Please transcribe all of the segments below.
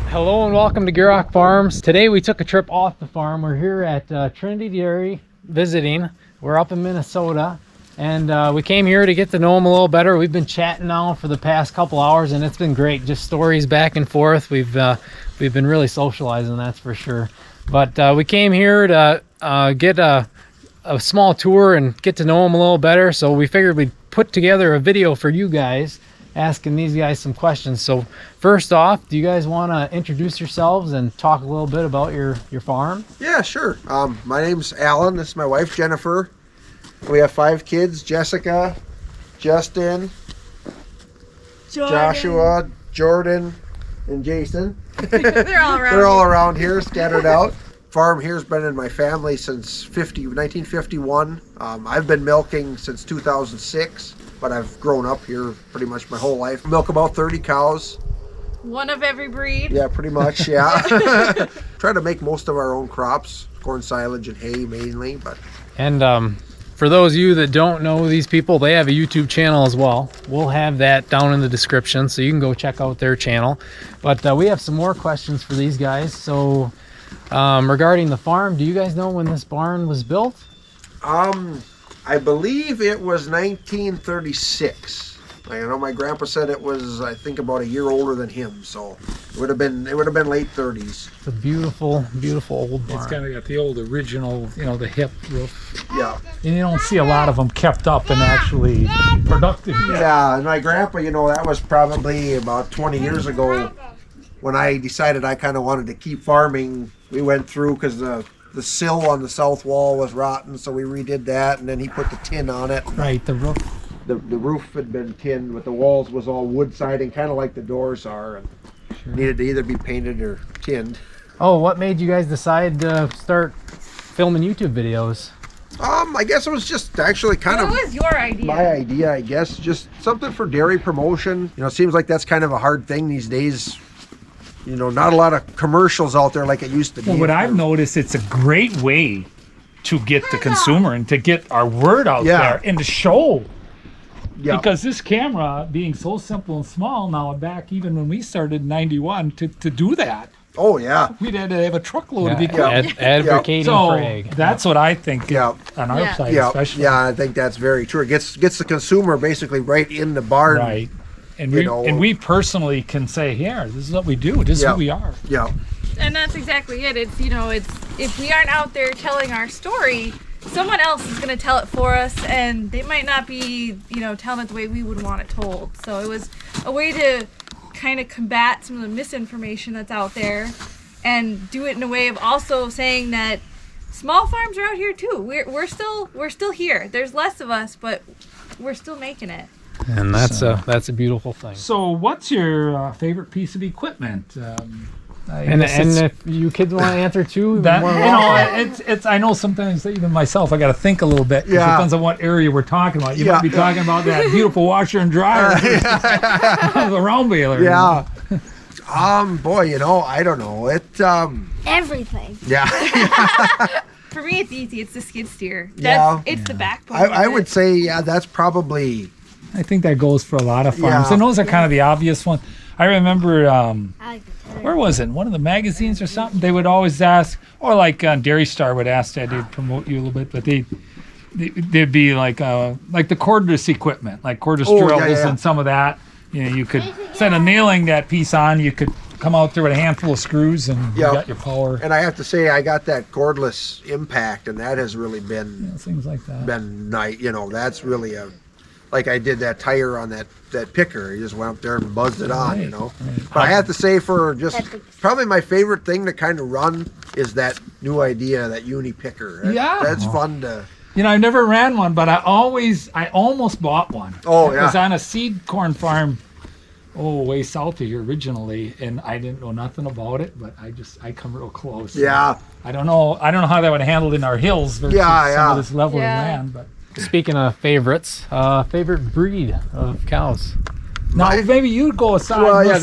Hello and welcome to Gierok Farms. Today we took a trip off the farm. We're here at Trinity Dairy visiting. We're up in Minnesota and we came here to get to know them a little better. We've been chatting now for the past couple hours and it's been great. Just stories back and forth. We've been really socializing, that's for sure. But we came here to get a small tour and get to know them a little better. So we figured we'd put together a video for you guys, asking these guys some questions. So first off, do you guys want to introduce yourselves and talk a little bit about your farm? Yeah, sure. My name's Alan. This is my wife, Jennifer. We have 5 kids: Jessica, Justin, Joshua, Jordan, and Jason. They're all around. They're all around here, scattered out. Farm here's been in my family since 1951. I've been milking since 2006. But I've grown up here pretty much my whole life. Milk about 30 cows. One of every breed. Yeah, pretty much, yeah. Try to make most of our own crops, corn silage and hay mainly. And for those of you that don't know these people, they have a YouTube channel as well. We'll have that down in the description, so you can go check out their channel. But we have some more questions for these guys. So regarding the farm, do you guys know when this barn was built? I believe it was 1936. I know my grandpa said it was, I think, about a year older than him, so it would have been late 30s. It's a beautiful, beautiful old barn. It's kind of got the old original, you know, the hip roof. Yeah. And you don't see a lot of them kept up and actually productive yet. Yeah, and my grandpa, you know, that was probably about 20 years ago when I decided I kind of wanted to keep farming. We went through because the sill on the south wall was rotten, so we redid that, and then he put the tin on it. Right, the roof. The roof had been tinned, but the walls was all wood siding, kind of like the doors are, and needed to either be painted or tinned. Oh, what made you guys decide to start filming YouTube videos? I guess it was just actually kind of... What was your idea? My idea, I guess. Just something for dairy promotion. You know, it seems like that's kind of a hard thing these days. You know, not a lot of commercials out there like it used to be. Well, what I've noticed, it's a great way to get the consumer and to get our word out there and to show. Yeah. Because this camera, being so simple and small now, back even when we started in 91, to do that, Oh, yeah. we'd had to have a truckload of equipment. Advocating So for egg. that's what I think on our side Yeah, especially. yeah, I think that's very true. It gets the consumer basically right in the barn. Right. And You we personally can say, here, this is what we do. This is who we are. Yeah. And that's exactly it. It's, you know, it's if we aren't out there telling our story, someone else is going to tell it for us, and they might not be, you know, telling it the way we would want it told. So it was a way to kind of combat some of the misinformation that's out there and do it in a way of also saying that small farms are out here too. We're still here. There's less of us, but we're still making it. And that's a beautiful thing. So what's your favorite piece of equipment? And if you kids want to answer too, That, more you than welcome. know, it's. I know sometimes even myself, I got to think a little bit. 'Cause it depends on what area we're talking about. You might be talking about that beautiful washer and dryer, the round baler. Yeah. Boy, you know, I don't know. Everything. Yeah. For me, it's easy. It's the skid steer. It's the backbone. I would say, yeah, that's probably... I think that goes for a lot of farms, Yeah. and those are kind of the obvious ones. I remember, I like the tiller. where was it? One of the magazines or something. They would always ask, or like Dairy Star would ask that they'd promote you a little bit, but they'd be like the cordless equipment, like cordless drills and some of that. You know, you could instead of nailing that piece on, you could come out there with a handful of screws and you got your power. And I have to say, I got that cordless impact, and that has really been Things like that. been nice. You know, that's really a... Like I did that tire on that picker. You just went up there and buzzed it on, you know. But I have to say, for just probably my favorite thing to kind of run is that new idea, that uni picker. That's fun to... You know, I've never ran one, but I almost bought one. Oh, It was on a seed corn farm, way south of here originally, and I didn't know nothing about it, but I come real close. Yeah. I don't know how that would handle in our hills versus some of this level of land, but... Speaking of favorites, favorite breed of cows? Now, maybe you go aside. Well, yeah,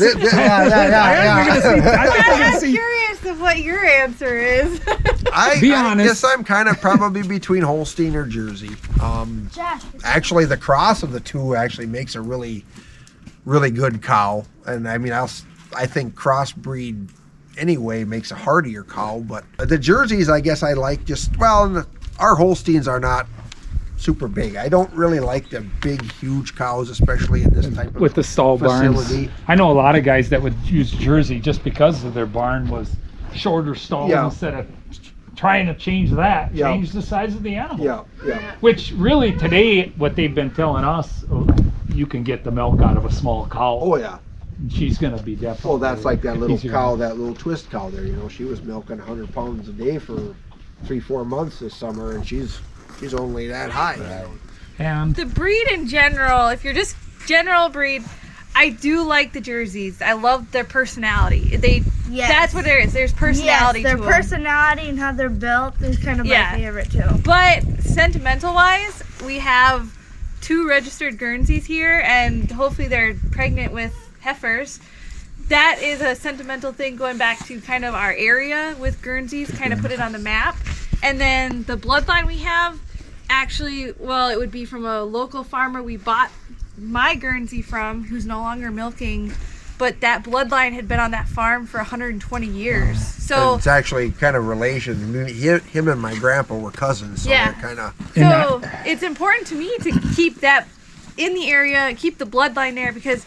I'm curious of what your answer is. Be honest. I guess I'm kind of probably between Holstein or Jersey. Actually, the cross of the two actually makes a really, really good cow. And I mean, I'll I think crossbreed anyway makes a hardier cow. But the Jerseys, I guess I like our Holsteins are not super big. I don't really like the big, huge cows, especially in this type of with the stall facility. barns. I know a lot of guys that would use Jersey just because of their barn was shorter stalls. Yeah. Instead of trying to change that, Yeah. change the size of the animal. Yeah. Which really today, what they've been telling us, you can get the milk out of a small cow. Oh yeah. And she's gonna be definitely. Well, that's like that little easier. cow, that little twist cow there. You know, she was milking 100 pounds a day for 3-4 months this summer, and she's only that high. And The breed in general, if you're just general breed, I do like the Jerseys. I love their personality. Yes. That's what there is. There's personality Yes, their to them. personality and how they're built is kind of Yeah. my favorite too. But sentimental wise, we have 2 registered Guernseys here, and hopefully they're pregnant with heifers. That is a sentimental thing going back to kind of our area with Guernseys, kind of put it on the map. And then the bloodline we have, actually, well, it would be from a local farmer we bought my Guernsey from, who's no longer milking, but that bloodline had been on that farm for 120 years. So And it's actually kind of relation. Him and my grandpa were cousins, so Yeah. they're kind of. So it's important to me to keep that in the area, keep the bloodline there, because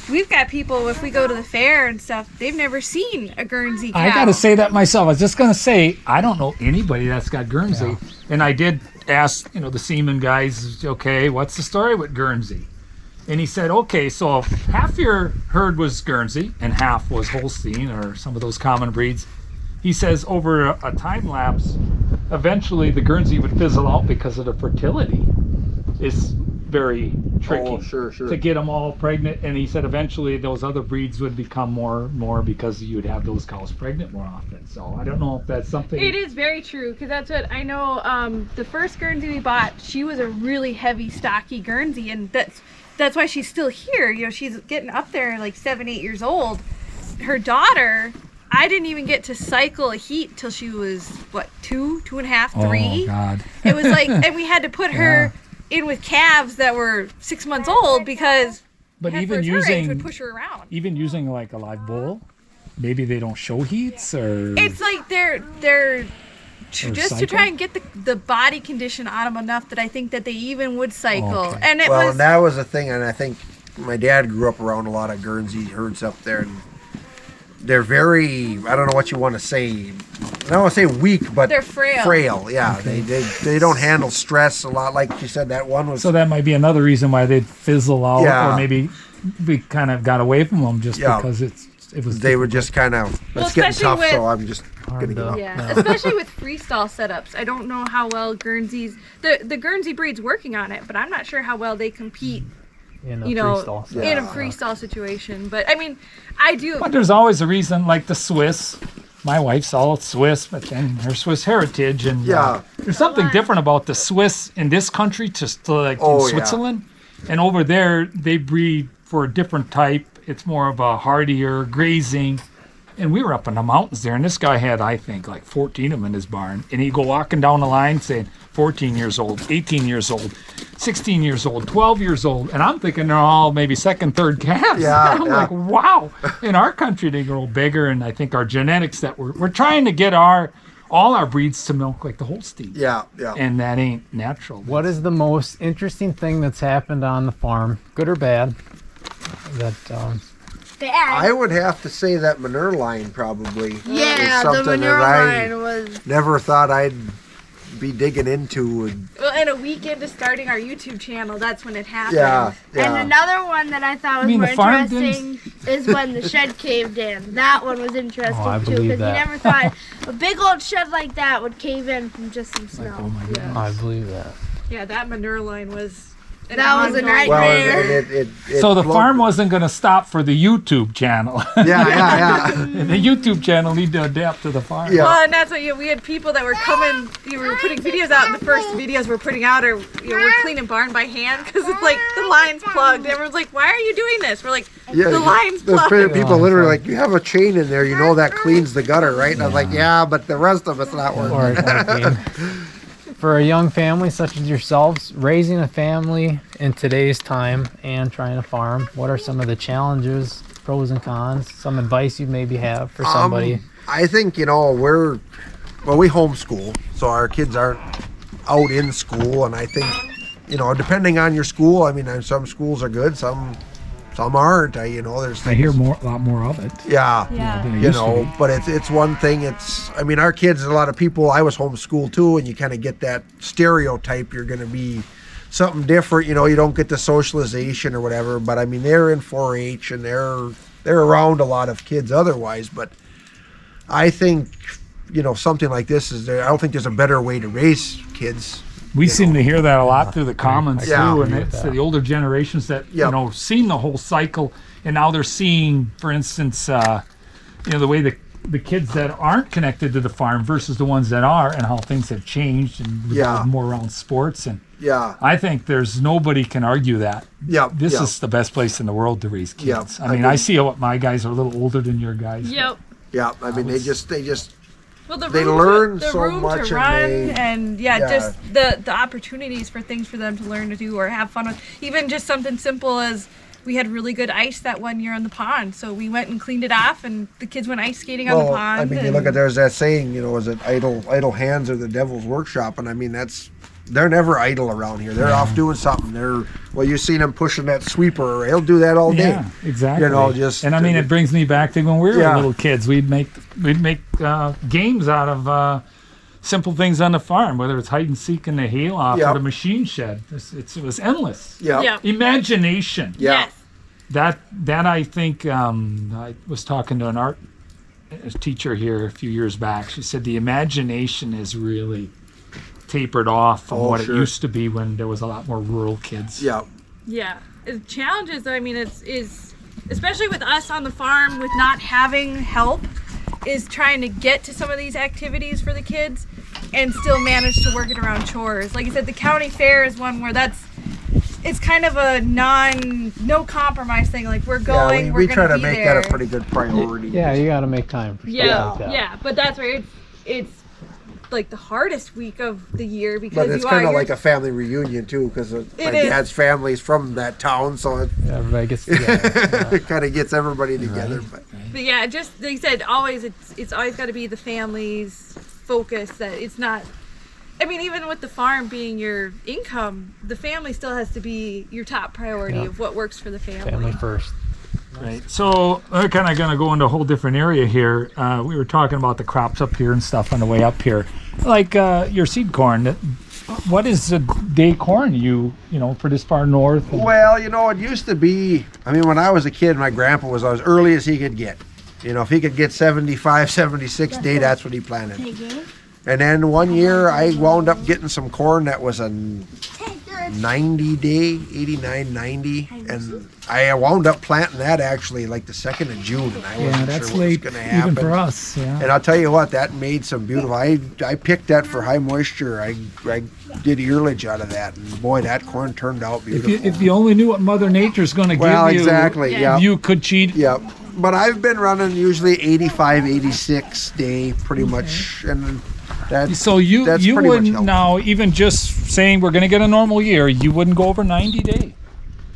we've got people, if we go to the fair and stuff, they've never seen a Guernsey cow. I gotta say that myself. I was just gonna say I don't know anybody that's got Guernsey, and I did ask, the seaman guys, okay, what's the story with Guernsey? And he said, okay, so if half your herd was Guernsey and half was Holstein or some of those common breeds, he says over a time lapse, eventually the Guernsey would fizzle out because of the fertility. It's very tricky Oh, sure. to get them all pregnant. And he said eventually those other breeds would become more because you'd have those cows pregnant more often. So I don't know if that's something. It is very true, because that's what I know. The first Guernsey we bought, she was a really heavy, stocky Guernsey, and that's why she's still here. She's getting up there, like 7-8 years old. Her daughter, I didn't even get to cycle a heat till she was 2.5, 3. Oh God. It was like, and we had to put her in with calves that were 6 months old, because But heifers even her age using would push her around. like a live bull, maybe they don't show heats or. It's like they're just to cycle? try and get the body condition on them enough that I think that they even would cycle. Okay. And it Well, was and that was the thing, and I think my dad grew up around a lot of Guernsey herds up there, and they're very, I don't know what you want to say. I don't want to say weak, but They're frail. Frail, yeah. They don't handle stress a lot. Like you said, that one was. So that might be another reason why they'd fizzle out, Yeah. or maybe we kind of got away from them just Yeah. because it was. they were just kind of. Well, It's getting especially tough, so with- I'm just gonna give up. Yeah, especially with freestall setups. I don't know how well Guernseys, the Guernsey breed's working on it, but I'm not sure how well they compete, in a you know, freestall set. in a freestall situation. But I mean, I do. But there's always a reason, like the Swiss. My wife's all Swiss, but then her Swiss heritage, and Yeah. there's something different about the Swiss in this country to like Oh, in yeah. Switzerland, and over there they breed for a different type. It's more of a hardier grazing. And we were up in the mountains there, and this guy had, I think, like 14 of them in his barn. And he'd go walking down the line saying 14 years old, 18 years old, 16 years old, 12 years old. And I'm thinking they're all maybe second, third calves. Yeah, I'm yeah. like, wow. In our country, they grow bigger. And I think our genetics that we're trying to get all our breeds to milk like the Holstein. Yeah. And that ain't natural. What is the most interesting thing that's happened on the farm, good or bad? That Bad. I would have to say that manure line probably. Yeah, is the something manure that I line was. never thought I'd be digging into. And Well, and a week into starting our YouTube channel, that's when it happened. yeah. And another one that I thought was mean, more the farm interesting is when the shed caved in. That one was interesting Oh, I too, believe because you that. never thought a big old shed like that would cave in from just some snow. Oh my goodness. I believe that. Yeah, that manure line was. an That was a ongoing- nightmare. Well, and it So the flowed- farm wasn't going to stop for the YouTube channel. Yeah. And the YouTube channel need to adapt to the farm. Yeah. Well, and that's what we had people that were coming. We were putting videos out, and the first videos we're putting out are we're cleaning barn by hand because it's like the line's plugged. Everyone's like, "Why are you doing this?" We're like, Yeah, "The line's those plugged." people literally like, you have a chain in there, you know that cleans the gutter, right? And I was like, yeah, but the rest of it's not working. Or for a young family such as yourselves, raising a family in today's time and trying to farm, what are some of the challenges, pros and cons, some advice you maybe have for somebody? I think, we homeschool, so our kids aren't out in school, and I think, depending on your school, I mean, some schools are good, some aren't. I hear a lot more of it. Yeah. Than it used to be. But it's one thing. Our kids, a lot of people. I was homeschooled too, and you kind of get that stereotype. You're going to be something different. You don't get the socialization or whatever. But I mean, they're in 4-H and they're around a lot of kids otherwise. But I think something like this is. I don't think there's a better way to raise kids. We seem to hear that a lot through the comments too, and it's that. the older generations that seen the whole cycle, and now they're seeing, for instance, the way the kids that aren't connected to the farm versus the ones that are, and how things have changed and more around sports. And I think there's nobody can argue that. This is the best place in the world to raise kids. I mean, I see what my guys are a little older than your guys. Yep. Yeah, I mean, they just. Well, they learn the so room much to run and just the opportunities for things for them to learn to do or have fun with. Even just something simple as we had really good ice that one year on the pond, so we went and cleaned it off, and the kids went ice skating on the pond. I mean, you look at there's that saying, is it idle hands are the devil's workshop, and I mean they're never idle around here. They're off doing something. You've seen them pushing that sweeper. He'll do that all day. Yeah, exactly. And I mean, it brings me back to when we were little kids. We'd make games out of simple things on the farm, whether it's hide and seek in the hayloft or the machine shed. It was endless. Yeah. Imagination. Yeah. Yes. That I think I was talking to an art teacher here a few years back. She said the imagination is really tapered off from what it used to be when there was a lot more rural kids. Yeah. Yeah. The challenges, I mean, is especially with us on the farm with not having help, is trying to get to some of these activities for the kids and still manage to work it around chores. Like I said, the county fair is one where it's kind of a no compromise thing. Like we're going, we we're try gonna to be make there. that a pretty good priority. Yeah, you got to make time for stuff like that. Yeah, but that's where it's like the hardest week of the year because But it's kind of like a family reunion too, because my dad's family's from that town, so Everybody gets together. it kind of gets everybody together. Right. But yeah, just like you said, always it's always got to be the family's focus. That it's not. I mean, even with the farm being your income, the family still has to be your top priority of what works for the family. Family first. Right. So we're kind of going to go into a whole different area here. We were talking about the crops up here and stuff on the way up here. Like your seed corn. What is the day corn you for this far north? Well, it used to be, I mean, when I was a kid, my grandpa was as early as he could get. If he could get 75, 76 day, that's what he planted. And then one year I wound up getting some corn that was a 90 day, 89, 90. And I wound up planting that actually like the 2nd of June. And I wasn't that's sure what late was going to happen. even for us. Yeah. And I'll tell you what, that made some beautiful. I picked that for high moisture. I did earlage out of that, and boy, that corn turned out beautiful. If you only knew what Mother Nature's going to give you, exactly, yeah. You could cheat. Yep. But I've been running usually 85, 86 day, pretty much, and So you wouldn't now, even just saying we're going to get a normal year, you wouldn't go over 90 day.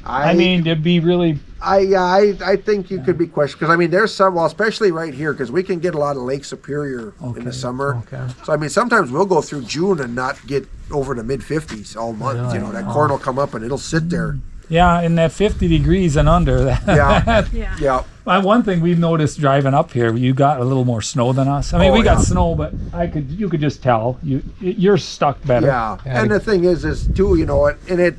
I mean, it'd be really. I think you could be questioned because I mean there's some, well, especially right here because we can get a lot of Lake Superior in the summer. Okay. So I mean sometimes we'll go through June and not get over the mid 50s all month. Really? That corn will come up and it'll sit there. Yeah, in that 50 degrees and under. Yeah. One thing we've noticed driving up here, you got a little more snow than us. I mean, we got snow, but you could just tell you're stuck better. Yeah. And the thing is too, and it.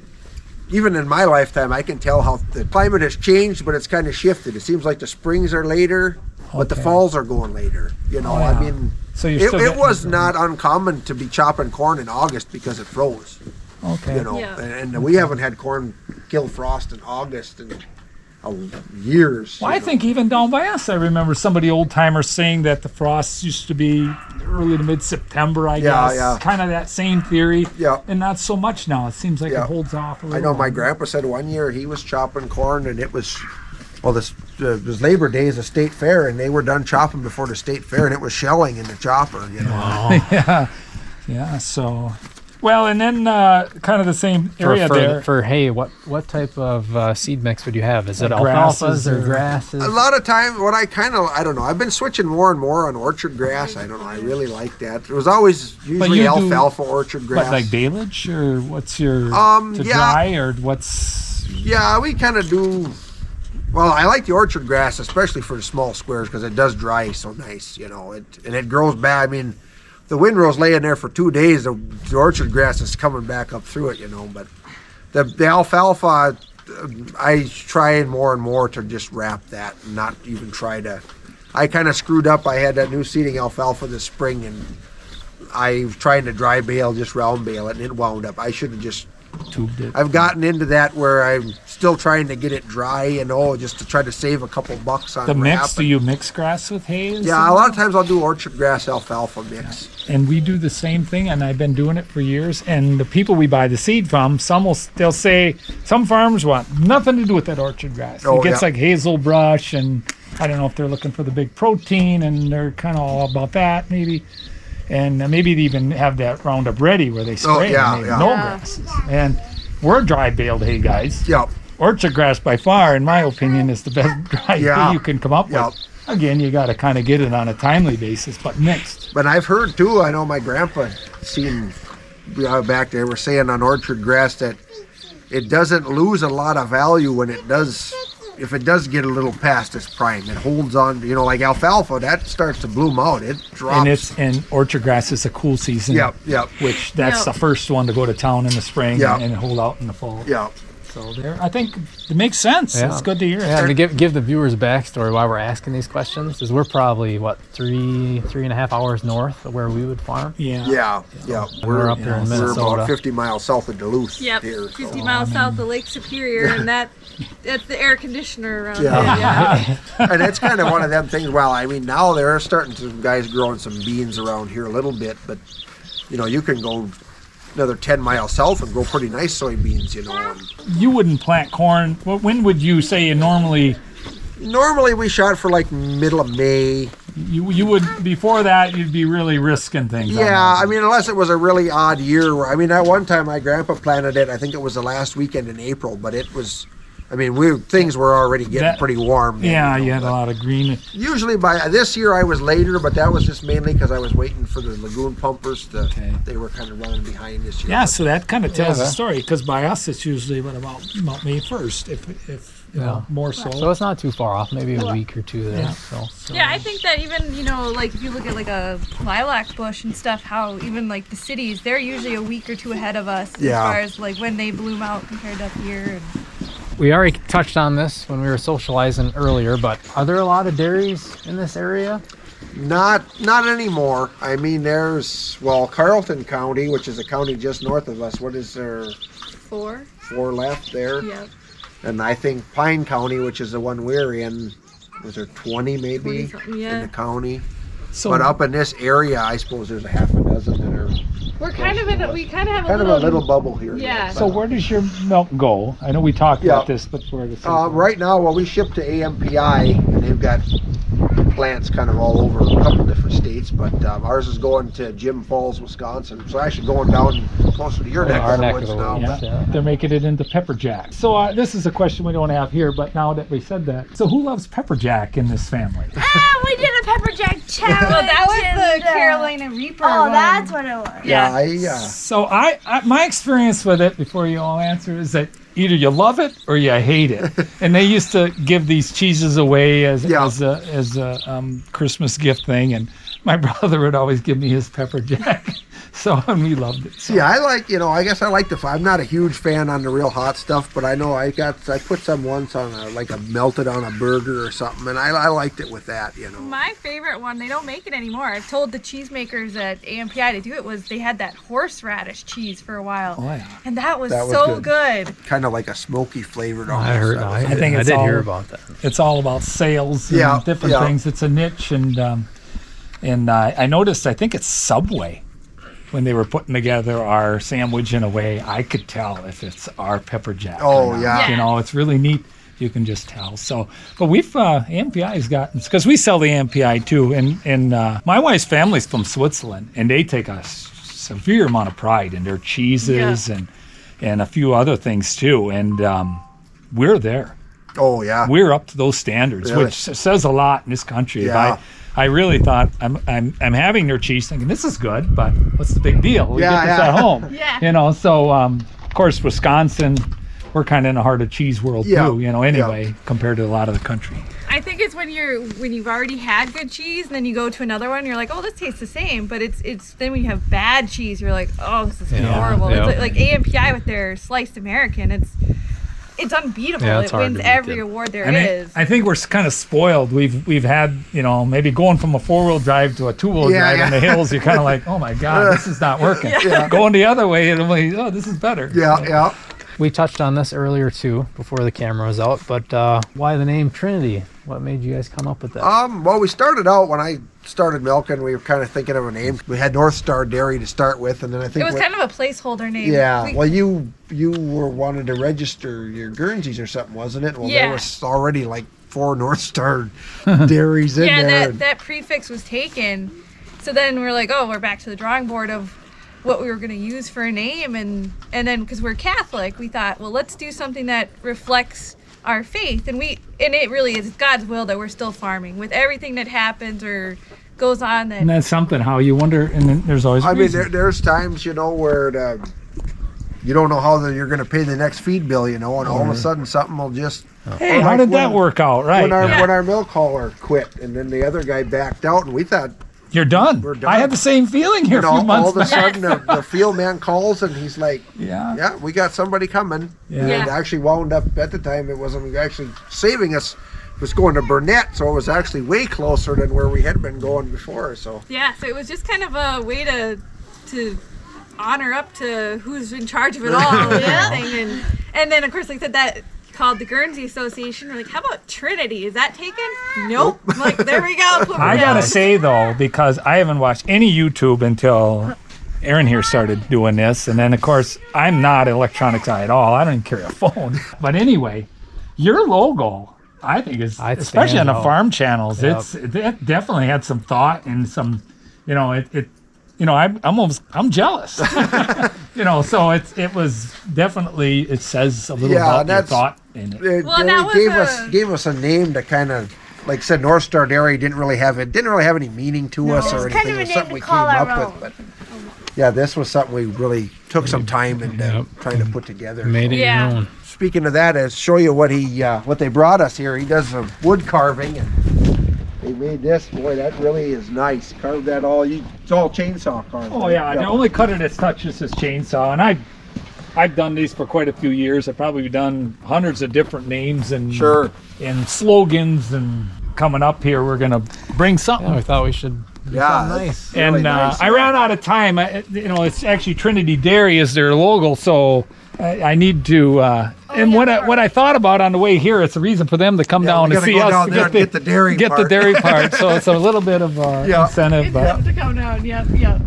Even in my lifetime, I can tell how the climate has changed, but it's kind of shifted. It seems like the springs are later, but the falls are going later. I mean, so it was not uncommon to be chopping corn in August because it froze. Okay. And we haven't had corn kill frost in August in years. Well, I think even down by us, I remember somebody old timers saying that the frosts used to be early to mid September. I guess. Yeah. Kind of that same theory. Yeah. And not so much now. It seems like it holds off a little. I know my longer. grandpa said one year he was chopping corn and it was, this was Labor Day is a state fair and they were done chopping before the state fair and it was shelling in the chopper. Yeah. Yeah. So. Well, and then kind of the same area there. For hay, what type of seed mix would you have? Is it Like alfalfas grasses or or- grasses? A lot of time, what I don't know. I've been switching more and more on orchard grass. I don't know. I really like that. It was always usually you do- alfalfa orchard grass. What, like baleage, or what's your to yeah. dry, or what's? Yeah, we kind of do. Well, I like the orchard grass, especially for the small squares, because it does dry so nice, you know. And it grows back. I mean, the windrow's laying there for 2 days. The orchard grass is coming back up through it, you know. But the alfalfa, I try more and more to just wrap that, and not even try to. I kind of screwed up. I had that new seeding alfalfa this spring, and I was trying to dry bale, just round bale it, and it wound up. I should have just Tubed it. I've gotten into that where I'm still trying to get it dry, you know, just to try to save a couple bucks on The mix, wrap. do you mix grass with hay? Yeah, a lot of times I'll do orchard grass alfalfa mix. And we do the same thing, and I've been doing it for years. And the people we buy the seed from, they'll say some farmers want nothing to do with that orchard grass. Oh, It gets yeah. like hazel brush, and I don't know if they're looking for the big protein, and they're kind of all about that maybe. And maybe they even have that Roundup Ready where they spray yeah, and they yeah. no Yeah. grasses. And we're dry baled hay guys. Yep. Orchard grass, by far, in my opinion, is the best dry Yeah. hay you can come up Yep. with. Again, you got to kind of get it on a timely basis, but mixed. But I've heard too, I know my grandpa seen back there, were saying on orchard grass that it doesn't lose a lot of value when it does, if it does get a little past its prime. It holds on, you know, like alfalfa, that starts to bloom out. It drops. And orchard grass is a cool season. Yep. Which that's Yep. the first one to go to town in the spring Yep. and hold out in the fall. Yep. So there, I think it makes sense. Yeah. It's good to hear. Yeah, and to give the viewers a backstory why we're asking these questions is we're probably three and a half hours north of where we would farm. Yeah. We're up here in We're Minnesota. about 50 miles south of Duluth Yep, here. 50 miles south of Lake Superior, and that's the air conditioner around Yeah. here. Yeah. And it's kind of one of them things. Well, I mean, now they're starting some guys growing some beans around here a little bit, but you know, you can go another 10 miles south and grow pretty nice soybeans, you know. And You wouldn't plant corn. When would you say you normally? normally we shot for like middle of May. You would before that you'd be really risking things. on Yeah, that. I mean, unless it was a really odd year. Where, I mean, at one time my grandpa planted it. I think it was the last weekend in April, but it was. I mean, things were already getting That- pretty warm. then, Yeah, you know, you had a but lot of green. usually by this year I was later, but that was just mainly because I was waiting for the lagoon pumpers. Okay. They were kind of running behind this year. Yeah, so that kind of tells the that- story. Because by us, it's usually about May 1st, if you know, more so. So it's not too far off, maybe a week or two there. Yeah. So Yeah, I think that even, you know, like if you look at like a lilac bush and stuff, how even like the cities, they're usually a week or two ahead of us Yeah. as far as like when they bloom out compared to up here. And we already touched on this when we were socializing earlier, but are there a lot of dairies in this area? Not anymore. I mean, there's Carlton County, which is a county just north of us. What is there? 4. 4 left there. Yep. And I think Pine County, which is the one we're in, was there 20 maybe 20-something, in yeah. the county? So But up in this area, I suppose there's a half a dozen that are We're kind of we kind of have kind of a little bubble here. Yeah. So where does your milk go? I know we talked Yeah. about this before. Right now, we ship to AMPI, and they've got plants kind of all over a couple different states, but ours is going to Jim Falls, Wisconsin. So actually going down closer to your neck Our of the neck of woods the now. woods. Yeah, Yeah. they're making it into pepper jack. So this is a question we don't have here, but now that we said that, so who loves pepper jack in this family? We did a pepper jack challenge. Well, that was and, the Carolina Reaper Oh, one. that's what it was. Yeah. So I my experience with it, before you all answer, is that either you love it or you hate it. And they used to give these cheeses away as a Christmas gift thing, and my brother would always give me his pepper jack. So and we loved it. So. Yeah, I guess I like I'm not a huge fan on the real hot stuff, but I know I put some once on a melted on a burger or something, and I liked it with that, you know. My favorite one, they don't make it anymore. I've told the cheesemakers at AMPI to do it, was they had that horseradish cheese for a while. Oh, yeah. And that was That was so good. good. Kind of like a smoky flavored. I heard. almost. I think it's did hear all- about that. It's all about sales and Yeah, different yeah. things. It's a niche, and I noticed. I think it's Subway. When they were putting together our sandwich in a way, I could tell if it's our pepper jack. Oh, or not. yeah. You know, it's really neat. You can just tell. So, but we've AMPI's gotten, because we sell the AMPI too, and my wife's family's from Switzerland, and they take a severe amount of pride in their cheeses and a few other things too. And we're there. Oh yeah. We're up to those standards, Really? which says a lot in this country. Yeah. I really thought I'm having their cheese, thinking this is good, but what's the big deal? We get this at home. Yeah. You know, so of course Wisconsin, we're kind of in the heart of cheese world too. You know, anyway, compared to a lot of the country. I think it's when you've already had good cheese, and then you go to another one, you're like, oh, this tastes the same. But it's then when you have bad cheese, you're like, oh, this is horrible. Yeah. It's like AMPI with their sliced American. It's unbeatable. Yeah, it's it hard wins to beat every it. award there I mean, is. I think we're kind of spoiled. We've had, you know, maybe going from a 4-wheel drive to a 2-wheel drive in the hills. You're kind of like, oh my God, this is not working. Going the other way, and I'm like, oh, this is better. Yeah. We touched on this earlier too, before the camera was out, but why the name Trinity? What made you guys come up with that? Well, we started out when I started milking. We were kind of thinking of a name. We had North Star Dairy to start with, and then I think it was kind of a placeholder name. Yeah. Well, you were wanted to register your Guernseys or something, wasn't it? Well, there was already like 4 North Star dairies in there. Yeah, that prefix was taken. So then we're like, oh, we're back to the drawing board of what we were going to use for a name, and then because we're Catholic, we thought, well, let's do something that reflects our faith, and it really is God's will that we're still farming with everything that happens or goes on. And that's something how you wonder, and then there's always. I mean, there's times where you don't know how you're going to pay the next feed bill, and all of a sudden something will just. Hey, how did that work out? Right. When our milk hauler quit, and then the other guy backed out, and we thought. You're done. We're done. I had the same feeling here a few months all of a sudden the field man calls and he's like, yeah, we got somebody coming. Yeah. And actually wound up at the time, it wasn't actually saving us. It was going to Burnett, so it was actually way closer than where we had been going before. So it was just kind of a way to honor up to who's in charge of it all and everything. And then of course, like I said, that called the Guernsey Association. We're like, how about Trinity? Is that taken? Nope. I'm like, there we go. I gotta say though, because I haven't watched any YouTube until Aaron here started doing this, and then of course I'm not an electronics guy at all. I don't even carry a phone. But anyway, your logo, I think is, especially on the farm channels, it definitely had some thought and some, I'm jealous. So it was definitely, it says a little about your thought in it. It gave us a name to kind of, like I said, North Star Dairy didn't really have any meaning to us or anything. It was something we came up with, but yeah, this was something we really took some time into trying to put together. Made it your own. Speaking of that, I'll show you what they brought us here. He does some wood carving, and they made this. Boy, that really is nice. Carved that all. It's all chainsaw carved. Oh yeah, the only cutter that's touched is this chainsaw, and I've done these for quite a few years. I've probably done hundreds of different names and slogans. And coming up here, we're gonna bring something. Yeah, we thought we should. Nice. And really nice. I ran out of time. It's actually Trinity Dairy is their logo, so I need to. What I thought about on the way here, it's a reason for them to come down to see us to get the dairy part. The dairy part. So it's a little bit of incentive. But to come down.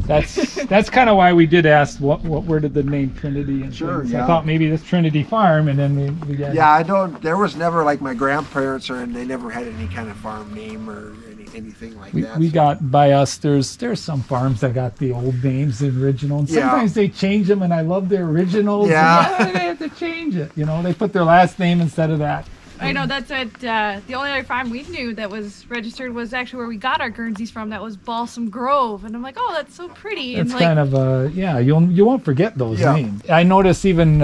that's kind of why we did ask where did the name Trinity and things. I thought maybe this Trinity Farm, and then we got. Yeah, I don't. There was never like my grandparents they never had any kind of farm name or anything like that. We got by us. There's some farms that got the old names, the original, and sometimes they change them, and I love the originals. Yeah, and they have to change it. They put their last name instead of that. I know that's at the only other farm we knew that was registered was actually where we got our Guernseys from. That was Balsam Grove, and I'm like, oh, that's so pretty. It's and kind of you won't forget those names. I notice even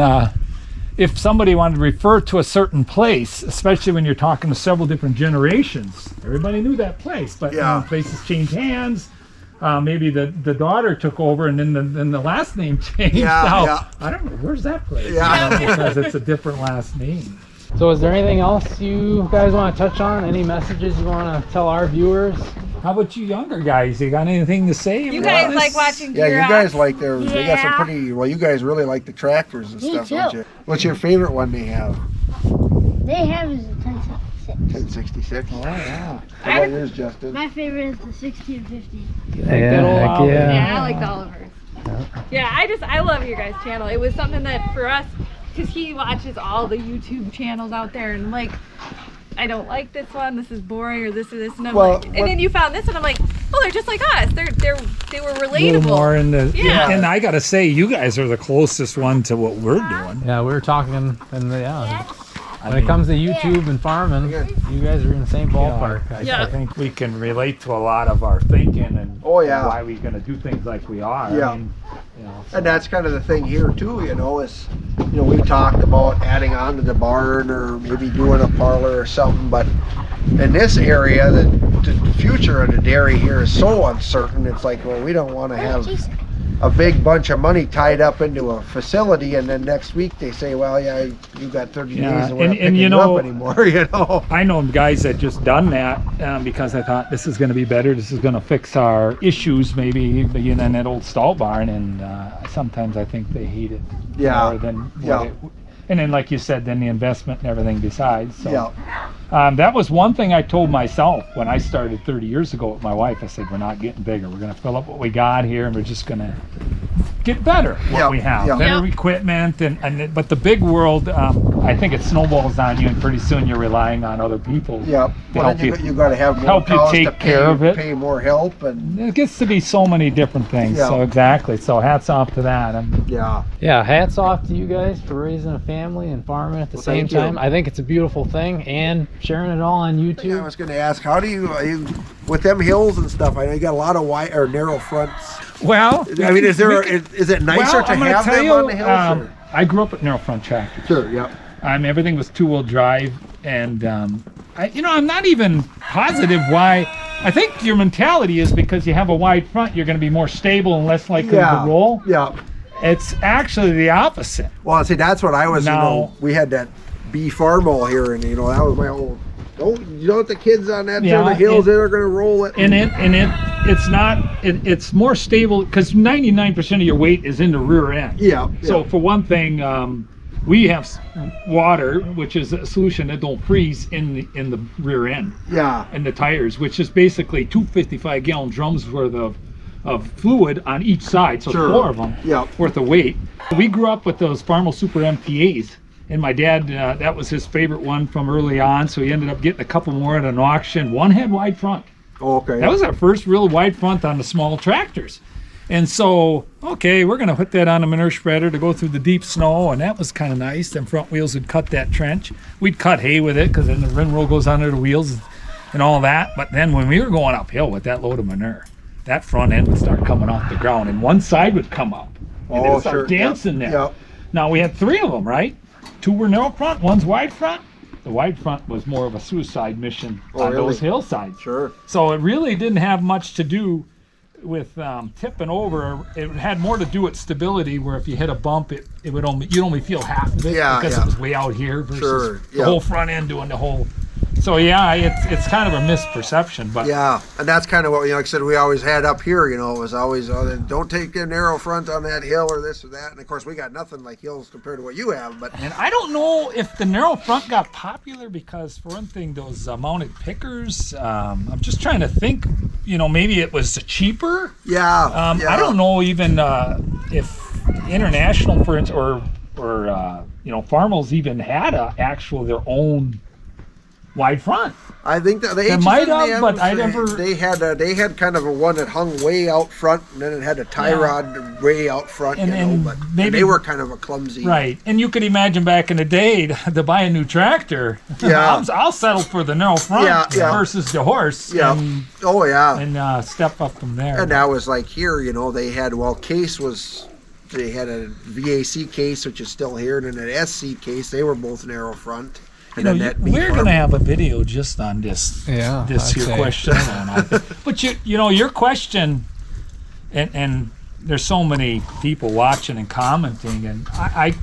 if somebody wanted to refer to a certain place, especially when you're talking to several different generations, everybody knew that place, but places change hands. Maybe the daughter took over, and then the last name changed. I don't know, where's that place? Because it's a different last name. So is there anything else you guys want to touch on? Any messages you want to tell our viewers? How about you younger guys? You got anything to say? You guys like watching Gierok? Yeah, you guys like they got some pretty, you guys really like the tractors and stuff, don't you? What's your favorite one they have? They have is a 1066. 1066? Oh, yeah. How about yours, Justin? My favorite is the 60 and 50. Yeah, I like the Olivers. Yeah, I love your guys' channel. It was something that for us, because he watches all the YouTube channels out there, and like, I don't like this one, this is boring, or this or this, and I'm and then you found this, and I'm like, well, they're just like us. They were A little relatable. more in the, Yeah. And I gotta say, you guys are the closest one to what we're doing. Yeah, we were talking, and yeah, I when it mean, comes to YouTube and farming, you guys are in the same ballpark. I think we can relate to a lot of our thinking and Oh, yeah. why we're gonna do things like we are. Yeah. I mean, so- And that's kind of the thing here too, is, we've talked about adding on to the barn or maybe doing a parlor or something, but in this area, the future of the dairy here is so uncertain. It's like, well, we don't want to have a big bunch of money tied up into a facility, and then next week they say, well, yeah, you got 30 Yeah, days and we're not and picking you you know- up anymore, I know guys that just done that because I thought this is going to be better. This is going to fix our issues, maybe being in that old stall barn. And sometimes I think they hate it Yeah. more than Yeah. what it. And then, like you said, then the investment and everything besides. So Yeah. that was one thing I told myself when I started 30 years ago with my wife. I said, we're not getting bigger. We're going to fill up what we got here, and we're just going to get better what Yeah, we have, yeah. better Yep. equipment, but the big world, I think it snowballs on you, and pretty soon you're relying on other people Yeah. to Well, help then you. you got to have more help you cows take to care of it. pay more help, and It gets to be so many different things. Yeah. So exactly. So hats off to that. yeah. Yeah, hats off to you guys for raising a family and farming at the Well, same thank you. time. I think it's a beautiful thing, and sharing it all on I YouTube. was going to ask, how do you with them hills and stuff? I know you got a lot of wide or narrow fronts. Well, I mean, is it nicer to I'm gonna have tell them you, on the hills? or- I grew up with narrow front tractors. Sure. Yep. Everything was two-wheel drive, and I'm not even positive why. I think your mentality is because you have a wide front, you're going to be more stable and less likely to roll. Yeah. It's actually the opposite. Well, see, that's what I was. Now- We had that bee farmall here, and that was my whole. Don't the kids on that Yeah, side of the hills, they're going to roll it. It's more stable because 99% of your weight is in the rear end. Yeah. So for one thing, we have water, which is a solution that don't freeze in the rear end yeah. and the tires, which is basically 255-gallon drums worth of fluid on each side, so Sure. 4 of them Yeah. worth of weight. We grew up with those Farmel Super MTAs, and my dad, that was his favorite one from early on, so he ended up getting a couple more at an auction. One had wide front. Oh, okay. That was our first real wide front on the small tractors. And so, okay, we're going to put that on a manure spreader to go through the deep snow, and that was kind of nice. Them front wheels would cut that trench. We'd cut hay with it because then the rim roll goes under the wheels and all that. But then when we were going uphill with that load of manure, that front end would start coming off the ground, and one side would come up. And it would start dancing there. Yep. Now, we had 3 of them, right? 2 were narrow front, one's wide front. The wide front was more of a suicide mission on really? those hillsides. Sure. So it really didn't have much to do with tipping over. It had more to do with stability, where if you hit a bump, it would you'd only feel half of it because it was way out here versus Sure, the whole front end doing the whole. So yeah, it's kind of a misperception, but Yeah, and that's kind of what, like I said, we always had up here, it was always, don't take a narrow front on that hill or this or that. And of course, we got nothing like hills compared to what you have, but and I don't know if the narrow front got popular because, for one thing, those mounted pickers. I'm just trying to think. Maybe it was cheaper. yeah. I don't know even if International, for instance, or Farmers even had their own wide front. I think that They might have, but I never. They had kind of a one that hung way out front, and then it had a tie rod way out front, And but maybe- they were kind of a clumsy. Right, and you could imagine back in the day to buy a new tractor. Yeah. I'll settle for the narrow front Yeah. versus the horse. Yeah. And, Oh yeah. and step up from there. And that was like here, they had, they had a VAC case, which is still here, and then an SC case. They were both narrow front. And then that we're going to have a video just on this. Yeah, This I'd here say. question. But your question, and there's so many people watching and commenting, and I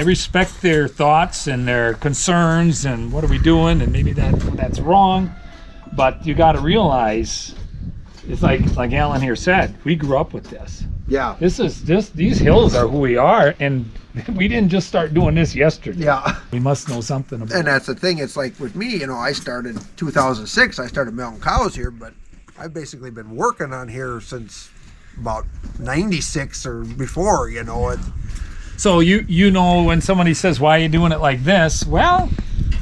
respect their thoughts and their concerns and what are we doing, and maybe that's wrong, but you got to realize it's like Alan here said, we grew up with this. Yeah. These hills are who we are, and we didn't just start doing this yesterday. Yeah. We must know something about And it. that's the thing. It's like with me, I started 2006. I started milking cows here, but I've basically been working on here since about 96 or before, So when somebody says, why are you doing it like this? Well,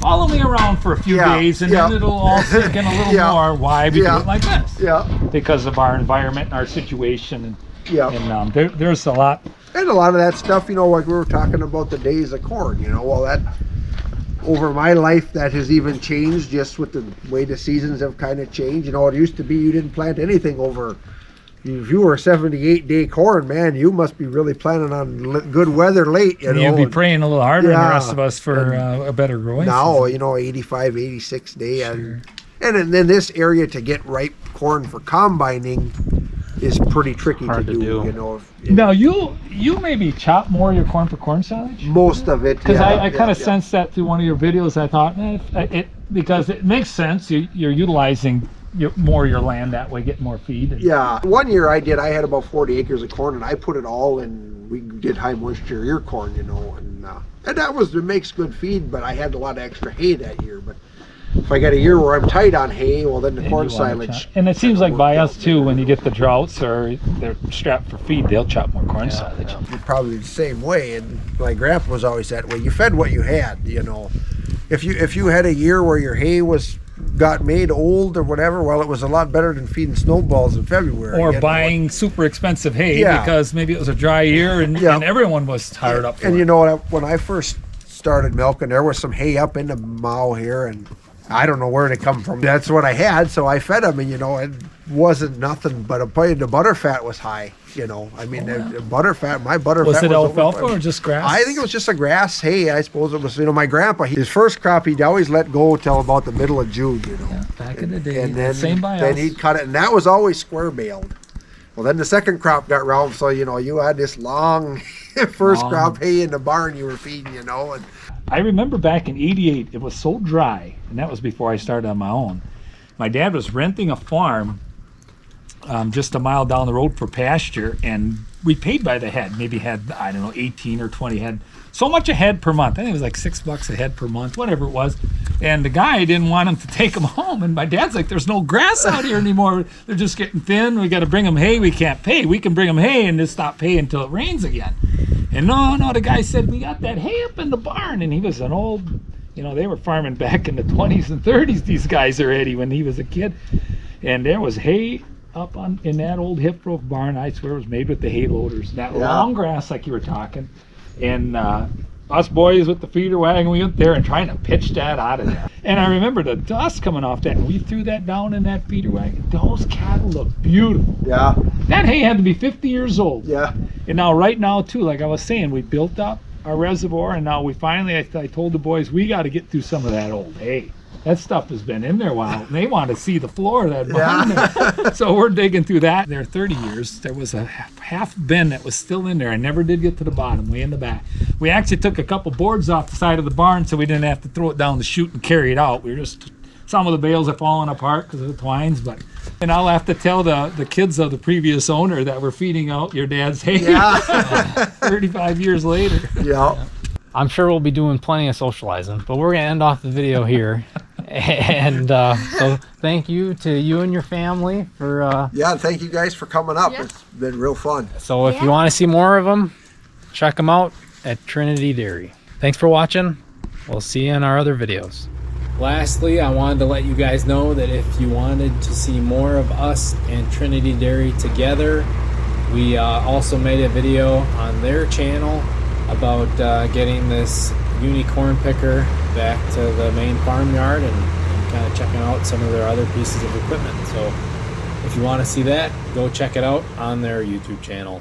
follow me around for a few days, and then it'll all sink in a little more why we do it like this. Yeah. Because of our environment and our situation. And there's a lot. And a lot of that stuff, you know, like we were talking about the days of corn, you know, well, that over my life that has even changed just with the way the seasons have kind of changed. You know, it used to be you didn't plant anything over. If you were a 78-day corn, man, you must be really planning on good weather late. You know, you'd be praying a little harder than the rest of us for a better growing now, season. you know, 85, 86 day. And in this area to get ripe corn for combining is pretty tricky to do. You know. Now, you maybe chop more of your corn for corn silage? Most of it, because I kind of sensed that through one of your videos. I thought, because it makes sense. You're utilizing more of your land that way, get more feed. Yeah, one year I had about 40 acres of corn, and I put it all in. We did high moisture ear corn, you know, and it makes good feed. But I had a lot of extra hay that year. But if I got a year where I'm tight on hay, well, then the corn silage. And it seems like by us too, when you get the droughts or they're strapped for feed, they'll chop more corn silage. You're probably the same way, and my grandpa was always that way. You fed what you had, you know. If you had a year where your hay got made old or whatever, well, it was a lot better than feeding snowballs in February. Or buying super expensive hay because maybe it was a dry year and everyone was tired up for and it. You know, when I first started milking, there was some hay up in the mow here, and I don't know where they come from. That's what I had, so I fed them, and you know, it wasn't nothing, but the butter fat was high. You know, I mean, the butter fat, my butter was fat it was alfalfa or just grass? I think it was just a grass hay. I suppose it was. You know, my grandpa, his first crop, he'd always let go till about the middle of June. You know, back in the day, and then same by then us. he'd cut it, and that was always square baled. Well, then the second crop got round, so you know, you had this long first crop hay in the barn you were feeding. You know, and I remember back in '88, it was so dry, and that was before I started on my own. My dad was renting a farm just a mile down the road for pasture, and we paid by the head. Maybe had, I don't know, 18 or 20 head. So much a head per month. I think it was like $6 a head per month, whatever it was. And the guy didn't want him to take them home. And my dad's like, there's no grass out here anymore. They're just getting thin. We got to bring them hay. We can't pay. We can bring them hay and just stop paying until it rains again. And no, the guy said, we got that hay up in the barn. And he was an old, you know, they were farming back in the 20s and 30s, these guys already, when he was a kid. And there was hay up in that old hip roof barn. I swear it was made with the hay loaders. That long grass like you were talking. And us boys with the feeder wagon, we went there and trying to pitch that out of there. And I remember the dust coming off that, and we threw that down in that feeder wagon. Those cattle look beautiful. yeah, That hay had to be 50 years old. yeah. And now right now too, like I was saying, we built up our reservoir, and now we finally, I told the boys, we got to get through some of that old hay. That stuff has been in there a while, and they want to see the floor of that barn. So we're digging through that. There 30 years, there was a half bin that was still in there. I never did get to the bottom, way in the back. We actually took a couple boards off the side of the barn so we didn't have to throw it down the chute and carry it out. We were just, some of the bales are falling apart because of the twines, and I'll have to tell the kids of the previous owner that we're feeding out your dad's hay 35 years later. Yeah. I'm sure we'll be doing plenty of socializing, but we're going to end off the video here. And so thank you to you and your family for... Thank you guys for coming up. Yeah. It's been real fun. So if you want to see more of them, check them out at Trinity Dairy. Thanks for watching. We'll see you in our other videos. Lastly, I wanted to let you guys know that if you wanted to see more of us and Trinity Dairy together, we also made a video on their channel about getting this unicorn picker back to the main farmyard and kind of checking out some of their other pieces of equipment. So if you want to see that, go check it out on their YouTube channel.